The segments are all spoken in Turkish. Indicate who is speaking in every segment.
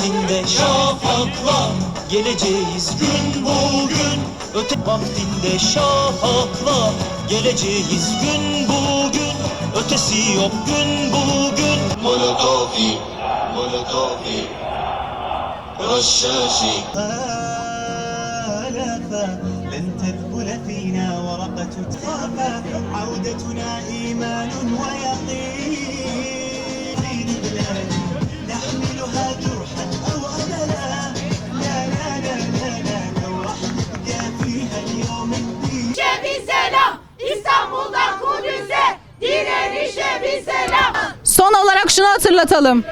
Speaker 1: vaktinde şafakla geleceğiz gün bugün. Vaktinde şafakla geleceğiz gün bugün. Ötesi yok gün bugün. Molotovi, Molotovi, رشاشي آلافا لن تذبل فينا ورقة تافا عودتنا إيمان ويقين بلاد نحملها جرحا أو أملا لا لا لا لا لا نوح فيها اليوم الدين.
Speaker 2: Bir selam İstanbul'dan Kudüs'e direnişe bir selam.
Speaker 3: Son olarak şunu hatırlatalım.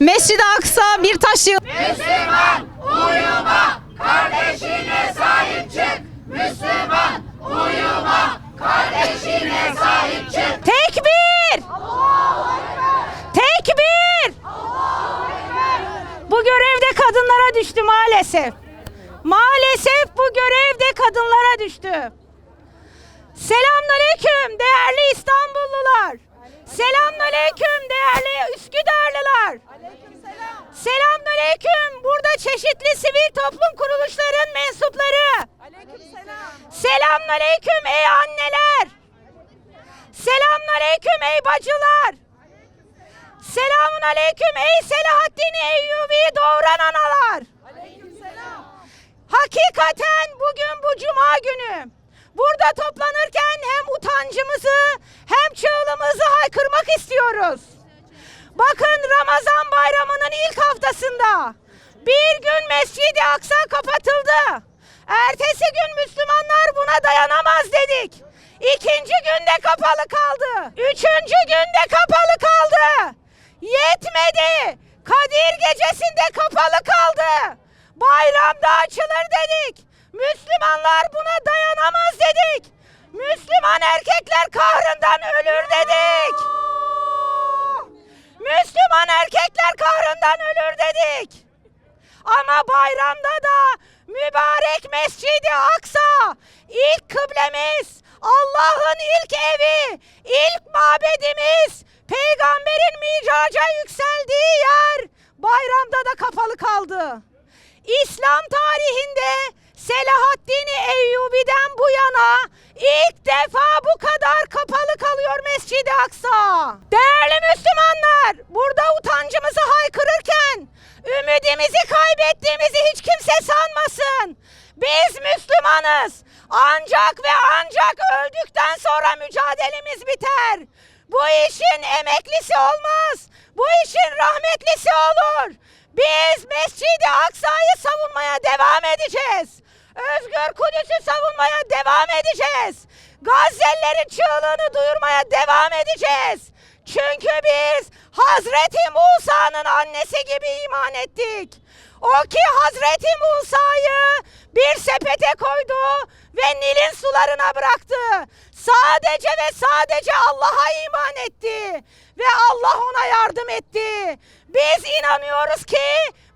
Speaker 3: Mescid-i Aksa bir taş yığını.
Speaker 2: Müslüman uyuma, kardeşine sahip çık. Müslüman uyuma, kardeşine sahip çık.
Speaker 3: Tekbir! Tekbir! Bu görev de kadınlara düştü maalesef. Maalesef bu görev de kadınlara düştü. Selamünaleyküm değerli İstanbullular. Selamünaleyküm değerli Üsküdarlılar. Selamünaleyküm burada çeşitli sivil toplum kuruluşların mensupları. Selamünaleyküm ey anneler. Selamünaleyküm ey bacılar. Selamünaleyküm ey Selahaddin Eyyubi'yi doğuran analar. Hakikaten bugün bu cuma günü burada toplanırken hem utancımızı hem çığlığımızı haykırmak istiyoruz. Bakın Ramazan bayramının ilk haftasında bir gün Mescid-i Aksa kapatıldı. Ertesi gün Müslümanlar buna dayanamaz dedik. İkinci günde kapalı kaldı. Üçüncü günde kapalı kaldı. Yetmedi. Kadir gecesinde kapalı kaldı. Bayramda açılır dedik. Müslümanlar buna dayanamaz dedik. Müslüman erkekler kahrından ölür dedik. Müslüman erkekler kahrından ölür dedik. Ama bayramda da mübarek Mescid-i Aksa ilk kıblemiz, Allah'ın ilk evi, ilk mabedimiz, peygamberin miraca yükseldiği yer bayramda da kapalı kaldı. İslam tarihinde Selahaddin Eyyubi'den bu yana ilk defa bu kadar kapalı kalıyor Mescid-i Aksa. Değerli Müslümanlar, burada utancımızı haykırırken ümidimizi kaybettiğimizi hiç kimse sanmasın. Biz Müslümanız. Ancak ve ancak öldükten sonra mücadelemiz biter. Bu işin emeklisi olmaz. Bu işin rahmetlisi olur. Biz Mescid-i Aksa'yı savunmaya devam edeceğiz. Özgür Kudüs'ü savunmaya devam edeceğiz. Gazze'lilerin çığlığını duyurmaya devam edeceğiz. Çünkü biz Hazreti Musa'nın annesi gibi iman ettik. O ki Hazreti Musa'yı bir sepete koydu ve Nil'in sularına bıraktı. Sadece ve sadece Allah'a iman etti ve Allah ona yardım etti. Biz inanıyoruz ki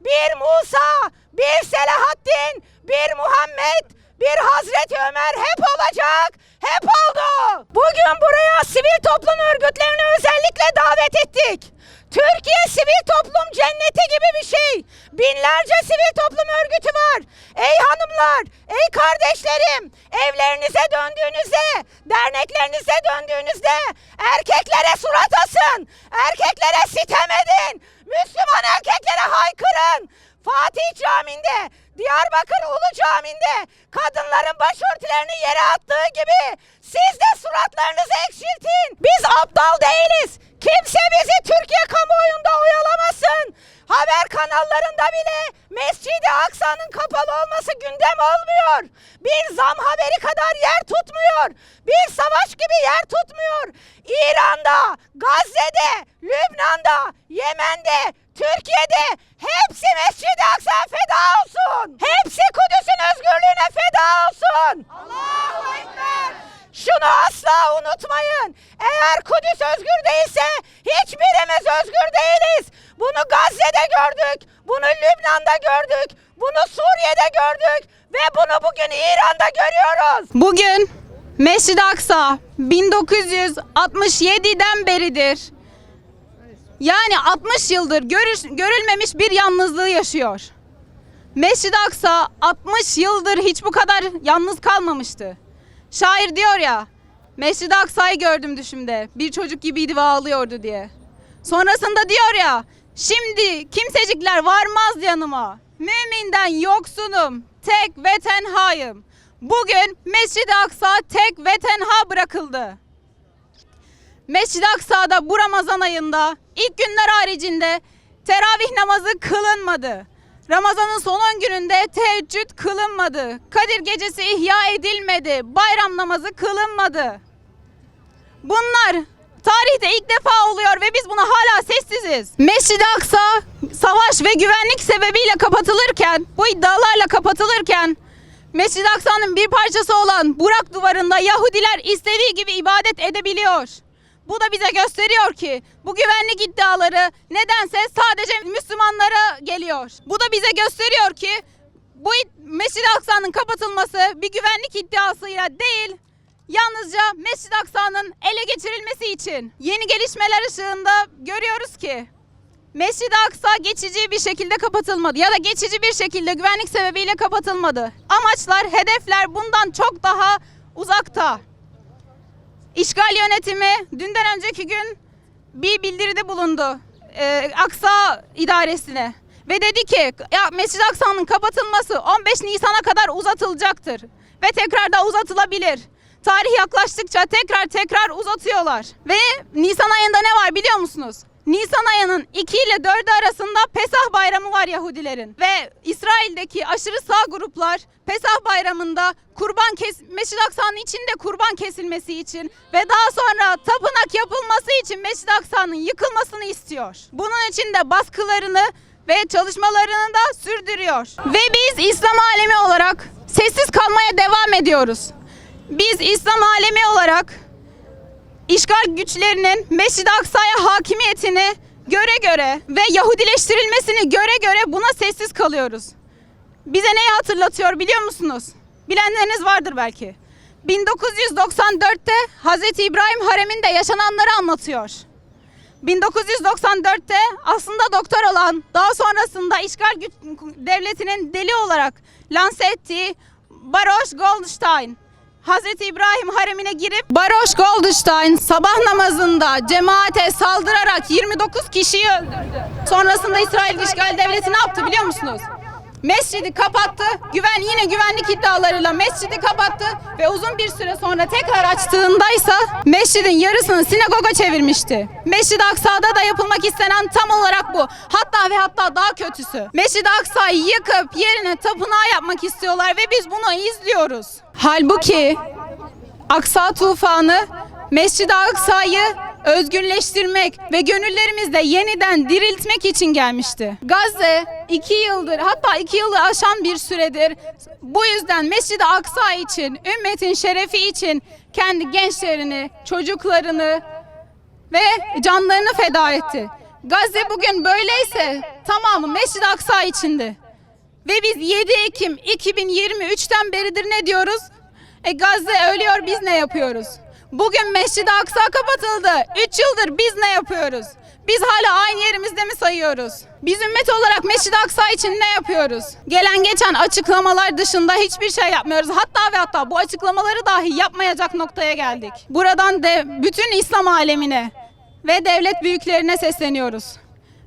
Speaker 3: bir Musa, bir Selahaddin, bir Muhammed, bir Hazreti Ömer hep olacak, hep oldu. Bugün buraya sivil toplum örgütlerini özellikle davet ettik. Türkiye sivil toplum cenneti gibi bir şey. Binlerce sivil toplum örgütü var. Ey hanımlar, ey kardeşlerim, evlerinize döndüğünüzde, derneklerinize döndüğünüzde erkeklere surat asın, erkeklere sitem edin, Müslüman erkeklere haykırın. Fatih Camii'nde, Diyarbakır Ulu Camii'nde kadınların başörtülerini yere attığı gibi siz de suratlarınızı ekşiltin. Biz aptal değiliz. Kimse bizi Türkiye kamuoyunda oyalamasın. Haber kanallarında bile Mescid-i Aksa'nın kapalı olması gündem olmuyor. Bir zam haberi kadar yer tutmuyor. Bir savaş gibi yer tutmuyor. İran'da, Gazze'de, Lübnan'da, Yemen'de, Türkiye'de hepsi Mescid-i Aksa'ya feda olsun. Hepsi Kudüs'ün özgürlüğüne feda olsun.
Speaker 2: Allahu Ekber.
Speaker 3: Şunu asla unutmayın. Eğer Kudüs özgür değilse hiçbirimiz özgür değiliz. Bunu Gazze'de gördük, bunu Lübnan'da gördük, bunu Suriye'de gördük ve bunu bugün İran'da görüyoruz. Bugün Mescid-i Aksa 1967'den beridir
Speaker 4: Yani 60 yıldır görülmemiş bir yalnızlığı yaşıyor. Mescid-i Aksa 60 yıldır hiç bu kadar yalnız kalmamıştı. Şair diyor ya, Mescid-i Aksa'yı gördüm düşümde, bir çocuk gibiydi ve ağlıyordu diye. Sonrasında diyor ya, şimdi kimsecikler varmaz yanıma, müminden yoksunum, tek ve tenhayım. Bugün Mescid-i Aksa tek ve tenha bırakıldı. Mescid-i Aksa'da bu Ramazan ayında ilk günler haricinde teravih namazı kılınmadı. Ramazan'ın son 10 gününde teheccüd kılınmadı. Kadir gecesi ihya edilmedi. Bayram namazı kılınmadı. Bunlar tarihte ilk defa oluyor ve biz buna hala sessiziz. Mescid-i Aksa savaş ve güvenlik sebebiyle kapatılırken, bu iddialarla kapatılırken Mescid-i Aksa'nın bir parçası olan Burak Duvarı'nda Yahudiler istediği gibi ibadet edebiliyor. Bu da bize gösteriyor ki bu güvenlik iddiaları nedense sadece Müslümanlara geliyor. Bu da bize gösteriyor ki bu Mescid-i Aksa'nın kapatılması bir güvenlik iddiasıyla değil, yalnızca Mescid-i Aksa'nın ele geçirilmesi için. Yeni gelişmeler ışığında görüyoruz ki Mescid-i Aksa geçici bir şekilde kapatılmadı ya da geçici bir şekilde güvenlik sebebiyle kapatılmadı. Amaçlar, hedefler bundan çok daha uzakta. İşgal yönetimi dünden önceki gün bir bildiride bulundu Aksa idaresine ve dedi ki ya Mescid-i Aksa'nın kapatılması 15 Nisan'a kadar uzatılacaktır ve tekrar da uzatılabilir. Tarih yaklaştıkça tekrar uzatıyorlar ve Nisan ayında ne var biliyor musunuz? Nisan ayının 2 ile 4 arasında Pesah bayramı var Yahudilerin ve İsrail'deki aşırı sağ gruplar Pesah bayramında Mescid-i Aksa'nın içinde kurban kesilmesi için ve daha sonra tapınak yapılması için Mescid-i Aksa'nın yıkılmasını istiyor. Bunun için de baskılarını ve çalışmalarını da sürdürüyor. Ve biz İslam alemi olarak sessiz kalmaya devam ediyoruz. Biz İslam alemi olarak İşgal güçlerinin Mescid-i Aksa'ya hakimiyetini göre ve Yahudileştirilmesini göre buna sessiz kalıyoruz. Bize neyi hatırlatıyor biliyor musunuz? Bilenleriniz vardır belki. 1994'te Hazreti İbrahim hareminde yaşananları anlatıyor. 1994'te aslında doktor olan, daha sonrasında işgal devletinin deli olarak lanse ettiği Baruch Goldstein, Hazreti İbrahim haremine girip Baruch Goldstein sabah namazında cemaate saldırarak 29 kişiyi öldürdü. Sonrasında İsrail işgal devleti ne yaptı biliyor musunuz? Mescidi kapattı, yine güvenlik iddialarıyla mescidi kapattı ve uzun bir süre sonra tekrar açtığındaysa mescidin yarısını sinagoga çevirmişti. Mescid-i Aksa'da da yapılmak istenen tam olarak bu. Hatta daha kötüsü. Mescid-i Aksa'yı yıkıp yerine tapınağı yapmak istiyorlar ve biz bunu izliyoruz. Halbuki Aksa tufanı Mescid-i Aksa'yı özgürleştirmek ve gönüllerimizde yeniden diriltmek için gelmişti. Gazze 2 yıldır, hatta 2 yılı aşan bir süredir bu yüzden Mescid-i Aksa için, ümmetin şerefi için kendi gençlerini, çocuklarını ve canlarını feda etti. Gazze bugün böyleyse tamamı Mescid-i Aksa içindi. Ve biz 7 Ekim 2023'ten beridir ne diyoruz? Gazze ölüyor, biz ne yapıyoruz? Bugün Mescid-i Aksa kapatıldı. 3 yıldır biz ne yapıyoruz? Biz hala aynı yerimizde mi sayıyoruz? Biz ümmet olarak Mescid-i Aksa için ne yapıyoruz? Gelen geçen açıklamalar dışında hiçbir şey yapmıyoruz. Hatta bu açıklamaları dahi yapmayacak noktaya geldik. Buradan bütün İslam alemine ve devlet büyüklerine sesleniyoruz.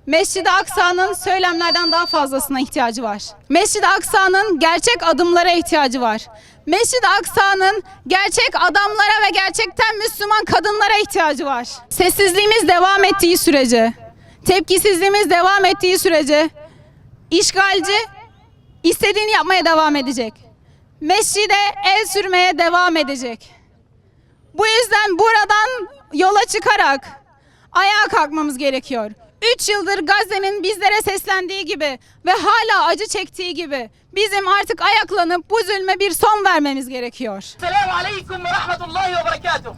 Speaker 4: Mescid-i Aksa'nın söylemlerden daha fazlasına ihtiyacı var. Mescid-i Aksa'nın gerçek adımlara ihtiyacı var. Mescid-i Aksa'nın gerçek adamlara ve gerçekten Müslüman kadınlara ihtiyacı var. Sessizliğimiz devam ettiği sürece, tepkisizliğimiz devam ettiği sürece işgalci istediğini yapmaya devam edecek. Mescide el sürmeye devam edecek. Bu yüzden buradan yola çıkarak ayağa kalkmamız gerekiyor. 3 yıldır Gazze'nin bizlere seslendiği gibi ve hala acı çektiği gibi bizim artık ayaklanıp bu zulme bir son vermemiz gerekiyor.
Speaker 5: Selamun aleyküm ve rahmetullahi ve berekatuhu.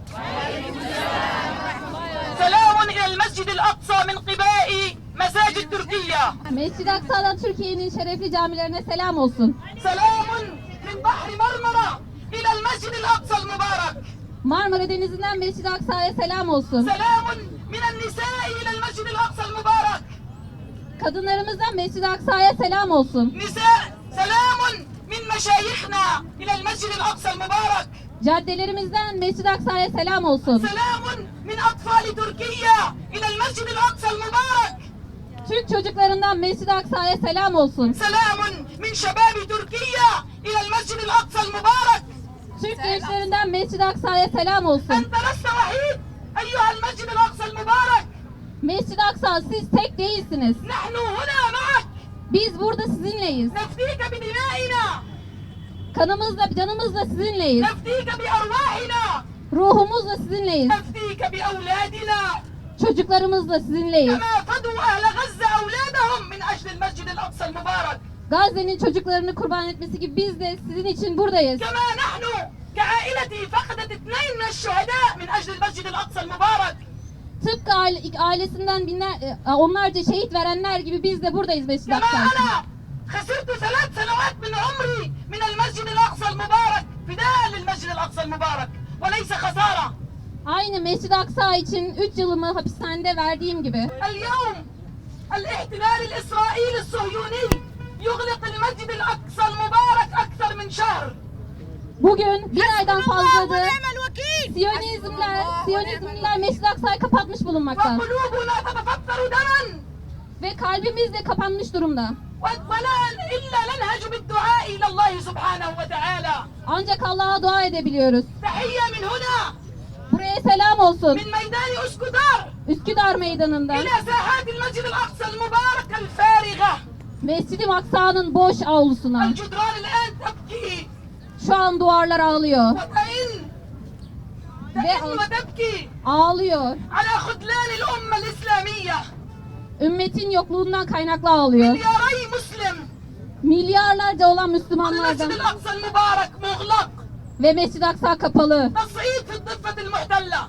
Speaker 5: Selamun ilel mescidil aksa min qibai mesacid Türkiye.
Speaker 6: Mescid-i Aksa'dan Türkiye'nin şerefli camilerine selam olsun.
Speaker 5: Selamun min bahri Marmara ilel mescidil aksa'l mübarek.
Speaker 6: Marmara Denizi'nden Mescid-i Aksa'ya selam olsun.
Speaker 5: Selamun minen النساء إلى المسجد الأقصى المبارك.
Speaker 6: Kadınlarımızdan Mescid-i Aksa'ya selam olsun.
Speaker 5: نساء سلام من مشايخنا إلى المسجد الأقصى المبارك.
Speaker 6: Caddelerimizden Mescid-i Aksa'ya selam olsun.
Speaker 5: سلام من أطفال تركيا إلى المسجد الأقصى المبارك.
Speaker 6: Türk çocuklarından Mescid-i Aksa'ya selam olsun.
Speaker 5: سلام من شباب تركيا إلى المسجد الأقصى المبارك.
Speaker 6: Türk gençlerinden Mescid-i Aksa'ya selam olsun.
Speaker 5: أنت لست وحيد أيها المسجد الأقصى المبارك.
Speaker 6: Mescid-i Aksa siz tek değilsiniz.
Speaker 5: نحن هنا معك.
Speaker 6: Biz burada sizinleyiz.
Speaker 5: نفديك بدمائنا.
Speaker 6: Kanımızla, canımızla sizinleyiz.
Speaker 5: نفديك بأرواحنا.
Speaker 6: Ruhumuzla sizinleyiz.
Speaker 5: نفديك بأولادنا.
Speaker 6: Çocuklarımızla sizinleyiz.
Speaker 5: كما فدوا أهل غزة أولادهم من أجل المسجد الأقصى المبارك.
Speaker 6: Gazze'nin çocuklarını kurban etmesi gibi biz de sizin için buradayız.
Speaker 5: كما نحن كعائلتي فقدت اثنين من الشهداء من أجل المسجد الأقصى المبارك.
Speaker 6: Tıpkı ailesinden onlarca şehit verenler gibi biz de buradayız Mescid-i
Speaker 5: كما
Speaker 6: Aksa için.
Speaker 5: أنا خسرت 3 سنوات من عمري من المسجد الأقصى المبارك فداء للمسجد الأقصى المبارك وليس خسارة.
Speaker 6: Aynı Mescid-i Aksa için 3 yılımı hapishanede verdiğim gibi.
Speaker 5: اليوم الاحتلال الإسرائيلي الصهيوني يغلق المسجد الأقصى المبارك أكثر من شهر.
Speaker 6: Bugün bir aydan fazladır
Speaker 2: الوكيل.
Speaker 6: Siyonizmliler Mescid-i Aksa'yı kapatmış bulunmakta.
Speaker 5: وقلوبنا تتفطر دما
Speaker 6: Ve kalbimiz de kapanmış durumda.
Speaker 5: ولا إلا ننهج بالدعاء إلى الله سبحانه وتعالى.
Speaker 6: Ancak Allah'a dua edebiliyoruz.
Speaker 5: تحية من هنا
Speaker 6: Buraya selam olsun.
Speaker 5: من ميدان أسكندر
Speaker 6: Üsküdar Meydanı'ndan
Speaker 5: إلى ساحات المسجد الأقصى المبارك الفارغة.
Speaker 6: Mescid-i Aksa'nın boş avlusuna.
Speaker 5: الجدران الآن تبكي
Speaker 6: Şu an duvarlar ağlıyor.
Speaker 5: وتئن وتبكي
Speaker 6: Ağlıyor.
Speaker 5: على خذلان الأمة الإسلامية.
Speaker 6: Ümmetin yokluğundan kaynaklı ağlıyor.
Speaker 5: ملياري مسلم.
Speaker 6: Milyarlarca olan
Speaker 5: المسجد
Speaker 6: Müslümanlardan
Speaker 5: الأقصى المبارك مغلق.
Speaker 6: ve Mescid-i Aksa kapalı.
Speaker 5: تصعيد في الضفة المحتلة.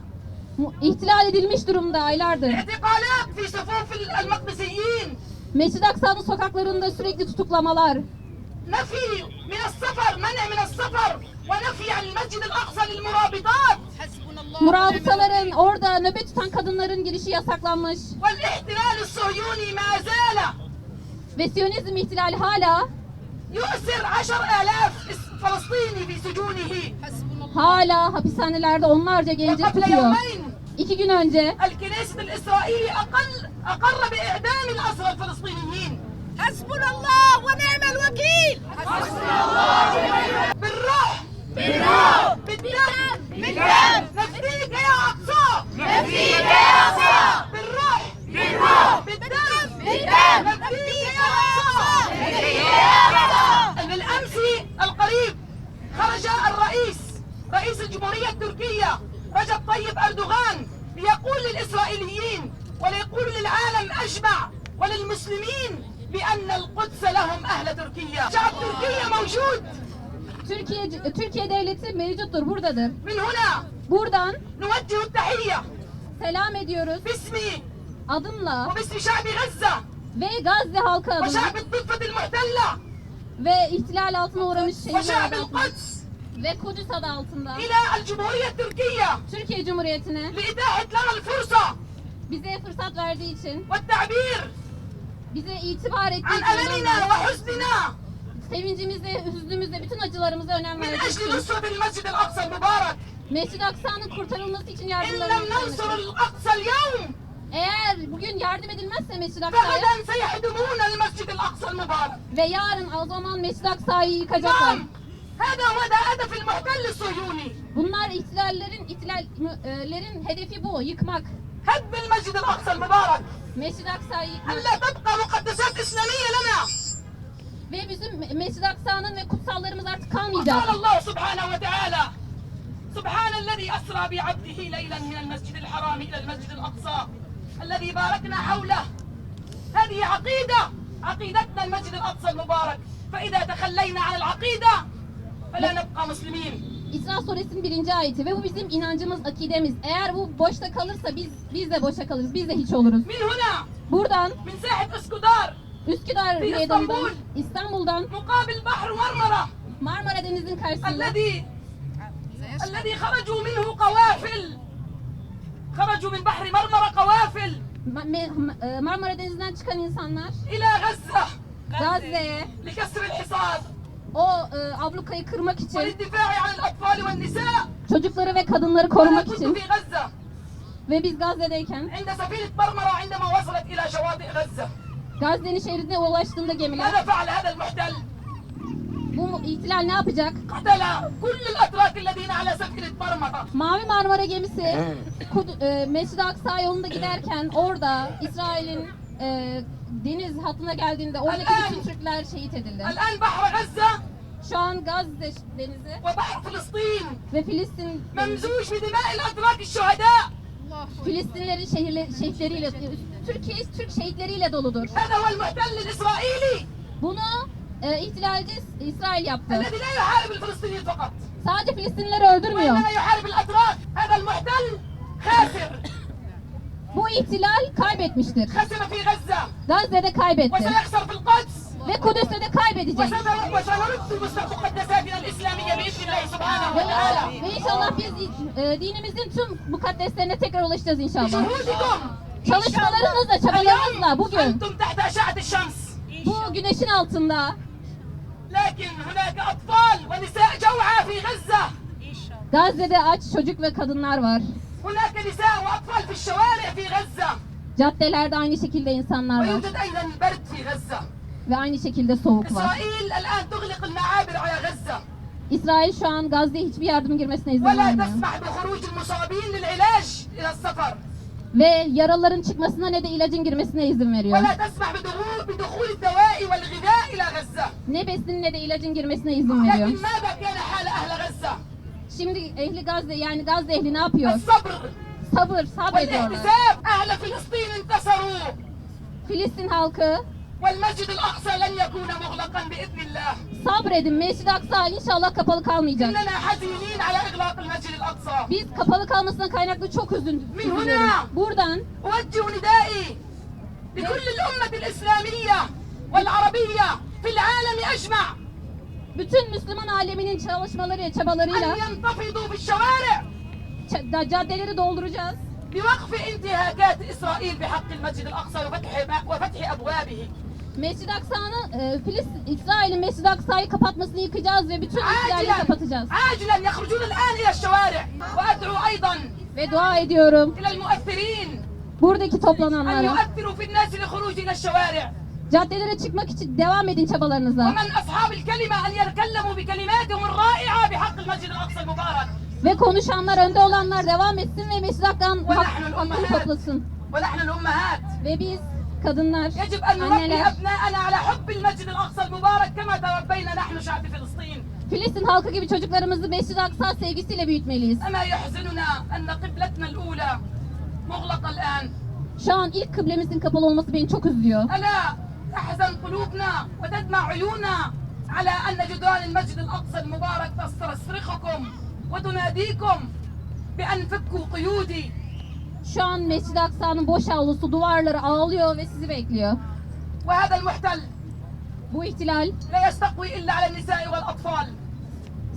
Speaker 6: İhtilal edilmiş durumda aylardır.
Speaker 5: اعتقالات في صفوف المقدسيين.
Speaker 6: Mescid-i Aksa'nın sokaklarında sürekli tutuklamalar.
Speaker 5: نفي من السفر منع من السفر ونفي عن المسجد الأقصى للمرابطات.
Speaker 6: Murabıtaların, orada nöbet tutan kadınların girişi yasaklanmış.
Speaker 5: والاحتلال الصهيوني ما زال
Speaker 6: Ve Siyonizm ihtilali hala
Speaker 5: يؤسر 10,000 فلسطيني في سجونه.
Speaker 6: hala hapishanelerde onlarca genci
Speaker 5: وقبل
Speaker 6: tutuyor.
Speaker 5: يومين
Speaker 6: 2 gün önce
Speaker 5: الكنيسة الإسرائيلي أقر بإعدام الأسرى الفلسطينيين.
Speaker 2: حسبنا الله ونعم الوكيل.
Speaker 5: بالروح
Speaker 2: بالروح
Speaker 5: بالدم
Speaker 2: بالدم
Speaker 5: نفديك يا أقصى.
Speaker 2: نفديك يا أقصى.
Speaker 5: بالروح
Speaker 2: بالروح
Speaker 5: بالدم
Speaker 2: بالدم
Speaker 5: نفديك يا أقصى.
Speaker 2: نفديك يا أقصى.
Speaker 5: بالأمس القريب خرج رئيس الجمهورية التركية رجب طيب أردوغان ليقول للإسرائيليين وليقول للعالم أجمع وللمسلمين بأن القدس لهم أهل تركيا. شعب تركيا موجود.
Speaker 6: Türkiye devleti mevcuttur, buradadır.
Speaker 5: من هنا
Speaker 6: Buradan
Speaker 5: نوجه التحية
Speaker 6: selam ediyoruz
Speaker 5: باسمي
Speaker 6: adımla
Speaker 5: وباسم شعب غزة
Speaker 6: ve Gazze halkı adına
Speaker 5: وشعب الضفة المحتلة
Speaker 6: ve ihtilal altına uğramış şehirler
Speaker 5: وشعب
Speaker 6: adı altında
Speaker 5: القدس
Speaker 6: ve Kudüs adı altında
Speaker 5: إلى الجمهورية التركية
Speaker 6: Türkiye Cumhuriyeti'ne
Speaker 5: لإتاحة لنا الفرصة
Speaker 6: bize fırsat verdiği için,
Speaker 5: والتعبير
Speaker 6: bize itibar ettiği
Speaker 5: عن
Speaker 6: için,
Speaker 5: ألمنا وحزننا
Speaker 6: sevincimizle, hüznümüzle, bütün acılarımıza önem
Speaker 5: من
Speaker 6: verdiği
Speaker 5: أجل
Speaker 6: için,
Speaker 5: نصرة المسجد الأقصى المبارك.
Speaker 6: Mescid-i Aksa'nın kurtarılması için
Speaker 5: إن
Speaker 6: yardımlarını
Speaker 5: لم ننصر
Speaker 6: istemek.
Speaker 5: الأقصى اليوم
Speaker 6: Eğer bugün yardım edilmezse Mescid-i Aksa'ya
Speaker 5: فغدا سيهدمون المسجد الأقصى المبارك.
Speaker 6: ve yarın o zaman Mescid-i Aksa'yı yıkacaklar.
Speaker 5: نعم هذا هو هدف المحتل الصهيوني.
Speaker 6: Bunlar ihtilallerin hedefi bu, yıkmak.
Speaker 5: هدم المسجد الأقصى المبارك.
Speaker 6: Mescid-i Aksa'yı yıkmak.
Speaker 5: ألا تبقى مقدسات إسلامية لنا.
Speaker 6: Ve bizim Mescid-i Aksa'nın ve kutsallarımız artık kalmayacak.
Speaker 5: قال الله سبحانه وتعالى سبحان الذي أسرى بعبده ليلا من المسجد الحرام إلى المسجد الأقصى الذي باركنا حوله. هذه عقيدتنا المسجد الأقصى المبارك. فإذا تخلينا عن العقيدة فلا نبقى مسلمين.
Speaker 6: İsra suresinin 1. ayeti ve bu bizim inancımız, akidemiz. Eğer bu boşta kalırsa biz de boşa kalırız, biz de hiç oluruz.
Speaker 5: من هنا
Speaker 6: Buradan
Speaker 5: من ساحة اسكندر
Speaker 6: Üsküdar
Speaker 5: Bir
Speaker 6: Meydanı'ndan,
Speaker 5: İstanbul.
Speaker 6: İstanbul'dan
Speaker 5: مقابل بحر مرمرة
Speaker 6: Marmara Denizi'nin karşısında
Speaker 5: الذي خرجوا منه قوافل خرجوا من بحر مرمرة قوافل
Speaker 6: Marmara Denizi'nden çıkan insanlar
Speaker 5: إلى غزة
Speaker 6: Gazze'ye
Speaker 5: لكسر الحصار
Speaker 6: o ablukayı kırmak için,
Speaker 5: وللدفاع عن الأطفال والنساء.
Speaker 6: çocukları ve kadınları
Speaker 5: وأنا
Speaker 6: korumak
Speaker 5: كنت
Speaker 6: için
Speaker 5: في غزة
Speaker 6: ve biz Gazze'deyken
Speaker 5: عند سفينة مرمرة عندما وصلت إلى شواطئ غزة.
Speaker 6: Gazze'nin şehrine ulaştığında gemiler
Speaker 5: ماذا فعل هذا المحتل؟
Speaker 6: bu ihtilal ne yapacak?
Speaker 5: قتل كل الأتراك الذين على سفينة مرمرة.
Speaker 6: Mavi Marmara gemisi Mescid-i Aksa yolunda giderken orada İsrail'in deniz hattına geldiğinde oradaki bütün Türkler şehit edildi.
Speaker 5: الآن بحر غزة
Speaker 6: Şu an Gazze denizi
Speaker 5: وبحر فلسطين
Speaker 6: ve Filistin
Speaker 5: ممزوج بدماء الأتراك الشهداء.
Speaker 6: Filistinlerin şehitleriyle, Türk şehitleriyle doludur.
Speaker 5: هذا هو المحتل الإسرائيلي
Speaker 6: Bunu ihtilalci İsrail yaptı.
Speaker 5: الذي لا يحارب الفلسطينيين فقط
Speaker 6: Sadece Filistinlileri öldürmüyor.
Speaker 5: وإنما يحارب الأتراك. هذا المحتل خاسر.
Speaker 6: Bu ihtilal kaybetmiştir.
Speaker 5: خسر في غزة
Speaker 6: Gazze'de kaybetti.
Speaker 5: وسيخسر في القدس
Speaker 6: Ve Kudüs'te de kaybedecek.
Speaker 5: وسنرد مقدساتنا الإسلامية بإذن الله سبحانه وتعالى.
Speaker 6: Ve inşallah biz dinimizin tüm mukaddeslerine tekrar ulaşacağız inşallah.
Speaker 5: بجهودكم
Speaker 6: Çalışmalarınızla, çabalarınızla bugün
Speaker 5: أنتم تحت أشعة الشمس.
Speaker 6: bu güneşin altında
Speaker 5: لكن هناك أطفال ونساء جوعى في غزة.
Speaker 6: Gazze'de aç çocuk ve kadınlar var.
Speaker 5: هناك نساء وأطفال في الشوارع في غزة.
Speaker 6: Caddelerde aynı şekilde insanlar var.
Speaker 5: ويوجد أيضا برد في غزة.
Speaker 6: Ve aynı şekilde soğuk var.
Speaker 5: إسرائيل الآن تغلق المعابر على غزة
Speaker 6: İsrail şu an Gazze'ye hiçbir yardımın girmesine izin
Speaker 5: ولا
Speaker 6: vermiyor.
Speaker 5: تسمح بخروج المصابين للعلاج إلى السفر
Speaker 6: Ve yaralıların çıkmasına ne de ilacın girmesine izin veriyor.
Speaker 5: ولا تسمح بدخول الدواء والغذاء إلى غزة.
Speaker 6: Ne besinin ne de ilacın girmesine izin veriyor.
Speaker 5: لكن ماذا كان حال أهل غزة؟
Speaker 6: Şimdi ehli Gazze yani Gazze ehli ne yapıyor?
Speaker 5: الصبر
Speaker 6: Sabır, sabrediyorlar.
Speaker 5: والاحتساب. أهل فلسطين انتصروا
Speaker 6: Filistin halkı
Speaker 5: والمسجد الأقصى لن يكون مغلقا بإذن الله.
Speaker 6: sabredin. Mescid-i Aksa inşallah kapalı kalmayacak.
Speaker 5: إننا حزينين على إغلاق المسجد الأقصى.
Speaker 6: Biz kapalı kalmasına kaynaklı çok üzülüyoruz. Buradan
Speaker 5: أوجه ندائي لكل الأمة الإسلامية والعربية في العالم أجمع
Speaker 6: bütün Müslüman aleminin çalışmaları,
Speaker 5: أن
Speaker 6: çabalarıyla
Speaker 5: ينتفضوا في الشوارع
Speaker 6: caddeleri dolduracağız.
Speaker 5: بوقف انتهاكات إسرائيل بحق المسجد الأقصى وفتح أبوابه.
Speaker 6: Mescid-i Aksa'nın İsrail'in Mescid-i Aksa'yı kapatmasını yıkacağız ve bütün ihtilalleri
Speaker 5: عاجلا
Speaker 6: kapatacağız.
Speaker 5: عاجلا يخرجون الآن إلى الشوارع. وأدعو أيضا
Speaker 6: Ve dua ediyorum
Speaker 5: إلى المؤثرين
Speaker 6: buradaki
Speaker 5: أن
Speaker 6: toplananlara
Speaker 5: يؤثروا في الناس للخروج إلى الشوارع.
Speaker 6: caddelere çıkmak için devam edin çabalarınıza.
Speaker 5: ومن أصحاب الكلمة أن يتكلموا بكلماتهم الرائعة بحق المسجد الأقصى المبارك.
Speaker 6: Ve konuşanlar, önde olanlar devam etsin ve Mescid-i Aksa'nın hakkını toplasın.
Speaker 5: ونحن الأمهات
Speaker 6: Ve biz kadınlar,
Speaker 5: يجب أن نربي
Speaker 6: anneler,
Speaker 5: أبناءنا على حب المسجد الأقصى المبارك كما تربينا نحن شعب فلسطين.
Speaker 6: Filistin halkı gibi çocuklarımızı Mescid-i Aksa sevgisiyle büyütmeliyiz.
Speaker 5: أما يحزننا أن قبلتنا الأولى مغلقة الآن.
Speaker 6: Şu an ilk kıblemizin kapalı olması beni çok üzüyor.
Speaker 5: ألا تحزن قلوبنا وتدمع عيوننا على أن جدران المسجد الأقصى المبارك تستصرخكم وتناديكم بأن فكوا قيودي.
Speaker 6: Şu an Mescid-i Aksa'nın boş avlusu, duvarları ağlıyor ve sizi bekliyor.
Speaker 5: وهذا المحتل
Speaker 6: Bu ihtilal
Speaker 5: لا يستقوي إلا على النساء والأطفال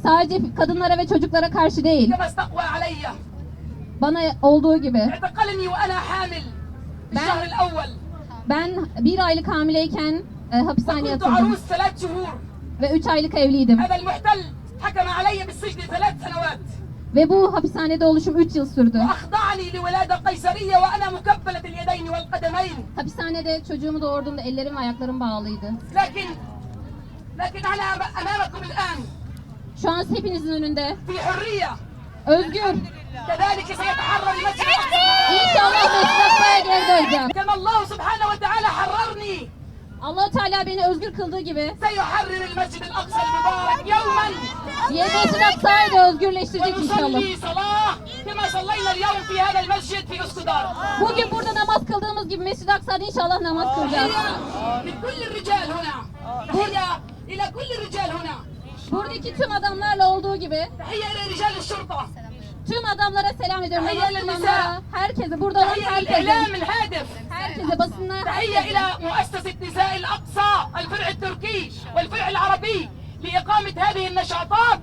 Speaker 6: sadece kadınlara ve çocuklara karşı değil,
Speaker 5: كما استقوى علي.
Speaker 6: bana olduğu gibi.
Speaker 5: اعتقلني وأنا حامل بالشهر الأول
Speaker 6: Ben bir aylık hamileyken hapishaneye
Speaker 5: وكنت
Speaker 6: atıldım
Speaker 5: عروس 3 شهور.
Speaker 6: ve 3 aylık evliydim.
Speaker 5: هذا المحتل حكم علي بالسجن 3 سنوات
Speaker 6: Ve bu hapishanede oluşum 3 yıl sürdü.
Speaker 5: وأخضعني لولادة قيصرية وأنا مكبلة اليدين والقدمين.
Speaker 6: Hapishanede çocuğumu doğurduğumda ellerim ve ayaklarım bağlıydı.
Speaker 5: لكن أنا أمامكم الآن
Speaker 6: Şu an hepinizin önünde
Speaker 5: في حرية.
Speaker 6: özgür.
Speaker 5: كذلك سيتحرر المسجد الأقصى.
Speaker 6: İnşallah Mescid-i Aksa'ya geri döneceğim.
Speaker 5: كما الله سبحانه وتعالى حررني
Speaker 6: Allah Teala beni özgür kıldığı gibi
Speaker 5: سيحرر المسجد الأقصى المبارك يوما.
Speaker 6: Mescid-i Aksa'yı da özgürleştirecek inşallah.
Speaker 5: ونصلي صلاة كما صلينا اليوم في هذا المسجد في أسكندر.
Speaker 6: Bugün burada namaz kıldığımız gibi Mescid-i Aksa'da inşallah namaz kılacağız.
Speaker 5: تحية لكل الرجال هنا. تحية إلى كل الرجال هنا.
Speaker 6: Buradaki tüm adamlarla olduğu gibi
Speaker 5: تحية إلى رجال الشرطة.
Speaker 6: tüm adamlara selam ediyorum.
Speaker 5: Tahiyye
Speaker 6: Namaz
Speaker 5: lin-nisa.
Speaker 6: kılanlara, herkese, burada olan
Speaker 5: تحية
Speaker 6: herkese,
Speaker 5: للإعلام الهادف.
Speaker 6: herkese, basına,
Speaker 5: تحية إلى مؤسسة نساء الأقصى الفرع التركي والفرع العربي لإقامة هذه النشاطات.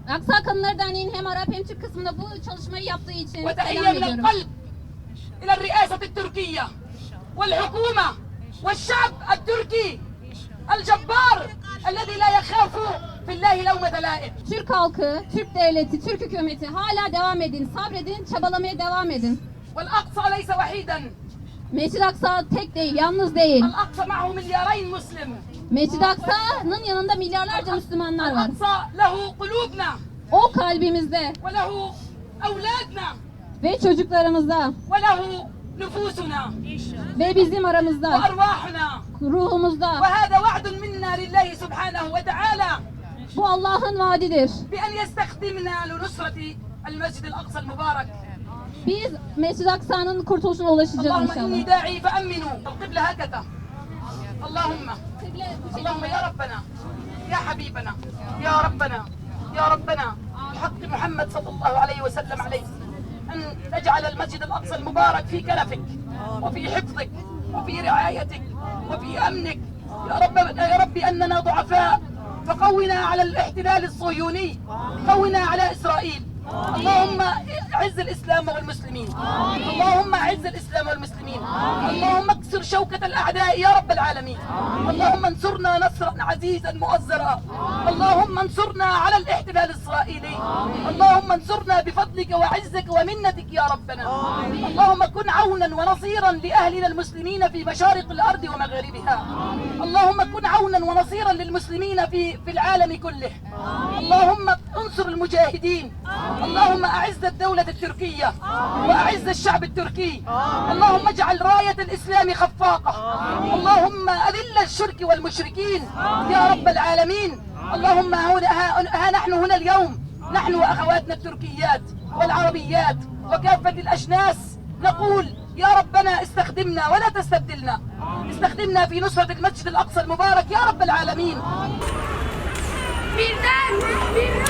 Speaker 6: Aksa Kadınları Derneği'nin hem Arap hem Türk kısmında bu çalışmayı yaptığı için selam
Speaker 5: وتحية من
Speaker 6: ediyorum.
Speaker 5: القلب إلى الرئاسة التركية والحكومة والشعب التركي الجبار الذي لا يخاف في الله لومة لائم.
Speaker 6: Türk halkı, Türk devleti, Türk hükümeti hala devam edin, sabredin, çabalamaya devam edin.
Speaker 5: والأقصى ليس وحيدا.
Speaker 6: Mescid-i Aksa tek değil, yalnız değil.
Speaker 5: الأقصى معه مليارين مسلم.
Speaker 6: Mescid-i Aksa'nın yanında milyarlarca Müslümanlar var.
Speaker 5: الأقصى له قلوبنا
Speaker 6: O kalbimizde
Speaker 5: وله أولادنا
Speaker 6: ve çocuklarımızda
Speaker 5: وله نفوسنا
Speaker 6: ve bizim aramızda,
Speaker 5: وأرواحنا.
Speaker 6: ruhumuzda.
Speaker 5: وهذا وعد منا لله سبحانه وتعالى
Speaker 6: Bu Allah'ın vaadidir.
Speaker 5: بأن يستخدمنا لنصرة المسجد الأقصى المبارك.
Speaker 6: Biz Mescid-i Aksa'nın kurtuluşuna ulaşacağız
Speaker 5: اللهم إني
Speaker 6: inşallah.
Speaker 5: داعي فأمنوا القبلة هكذا. اللهم اللهم يا ربنا يا حبيبنا يا ربنا يا ربنا بحق محمد صلى الله عليه وسلم عليه أن تجعل المسجد الأقصى المبارك في كنفك وفي حفظك وفي رعايتك وفي أمنك يا رب أننا ضعفاء فقونا على الاحتلال الصهيوني، قونا على إسرائيل. اللهم اعز الإسلام والمسلمين، اللهم اعز الإسلام والمسلمين، اللهم اكسر شوكة الأعداء يا رب العالمين، اللهم انصرنا نصرا عزيزا مؤزرا، اللهم انصرنا على الاحتلال الإسرائيلي، اللهم انصرنا بفضلك وعزك ومنتك يا ربنا، اللهم كن عونا ونصيرا لأهلنا المسلمين في مشارق الأرض ومغاربها، اللهم كن عونا ونصيرا للمسلمين في العالم كله، اللهم انصر المجاهدين، اللهم أعز الدولة التركية وأعز الشعب التركي، اللهم اجعل راية الإسلام خفاقة، اللهم أذل الشرك والمشركين يا رب العالمين. اللهم ها نحن هنا اليوم، نحن وأخواتنا التركيات والعربيات وكافة الأجناس نقول يا ربنا استخدمنا ولا تستبدلنا، استخدمنا في نصرة المسجد الأقصى المبارك يا رب العالمين.
Speaker 2: Birden, birden.